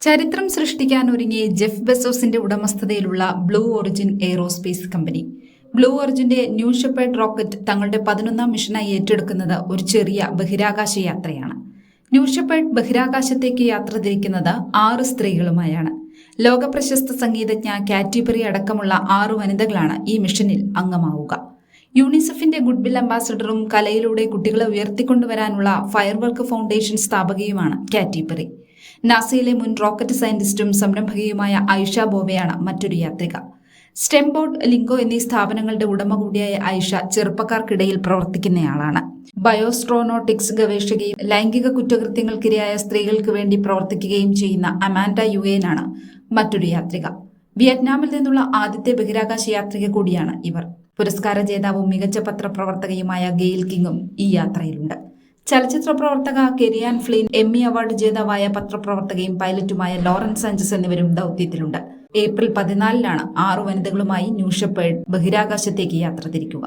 ചരിത്രം സൃഷ്ടിക്കാൻ ഒരുങ്ങിയ ജെഫ് ബെസോസിന്റെ ഉടമസ്ഥതയിലുള്ള Blue Origin aerospace company. Blue ഒറിജിന്റെ ന്യൂ ഷെപ്പേർഡ് റോക്കറ്റ് തങ്ങളുടെ 11ാം മിഷനായി ഏറ്റെടുക്കുന്നത് ഒരു ചെറിയ ബഹിരാകാശ യാത്രയാണ്. ന്യൂ ഷെപ്പേർഡ് ബഹിരാകാശത്തേക്ക് യാത്ര തിരിക്കുന്നത് 6 സ്ത്രീകളുമായാണ്. ലോകപ്രശസ്ത സംഗീതജ്ഞ കാറ്റി പെറി അടക്കമുള്ള 6 വനിതകളാണ് ഈ മിഷനിൽ അംഗമാവുക. യൂണിസെഫിന്റെ ഗുഡ്വിൽ അംബാസഡറും കലയിലൂടെ കുട്ടികളെ ഉയർത്തിക്കൊണ്ടുവരാനുള്ള ഫയർവർക്ക് ഫൗണ്ടേഷൻ സ്ഥാപകയുമാണ് കാറ്റി പെറി. നാസയിലെ മുൻ റോക്കറ്റ് സയന്റിസ്റ്റും സംരംഭകയുമായ ഐഷ ബോവെയാണ് മറ്റൊരു യാത്രിക. സ്റ്റെംബോർഡ്, ലിങ്കോ എന്നീ സ്ഥാപനങ്ങളുടെ ഉടമ കൂടിയായ ഐഷ ചെറുപ്പക്കാർക്കിടയിൽ പ്രവർത്തിക്കുന്നയാളാണ്. ബയോസ്ട്രോനോട്ടിക്സ് ഗവേഷകയും ലൈംഗിക കുറ്റകൃത്യങ്ങൾക്കിരയായ സ്ത്രീകൾക്ക് വേണ്ടി പ്രവർത്തിക്കുകയും ചെയ്യുന്ന അമാൻഡ യുവേനാണ് മറ്റൊരു യാത്രിക. വിയറ്റ്നാമിൽ നിന്നുള്ള ആദ്യത്തെ ബഹിരാകാശ യാത്രിക കൂടിയാണ് ഇവർ. പുരസ്കാര ജേതാവും മികച്ച പത്രപ്രവർത്തകയുമായ ഗെയിൽ കിങ്ങും ഈ യാത്രയിലുണ്ട്. ചലച്ചിത്ര പ്രവർത്തക കെരിയാൻ ഫ്ലിൻ, എമ്മി അവാർഡ് ജേതാവായ പത്രപ്രവർത്തകയും പൈലറ്റുമായ ലോറൻ സാഞ്ചസ് എന്നിവരും ദൗത്യത്തിലുണ്ട്. ഏപ്രിൽ 14-നാണ് 6 വനിതകളുമായി ന്യൂ ഷെപ്പേർഡ് ബഹിരാകാശത്തേക്ക് യാത്ര തിരിക്കുക.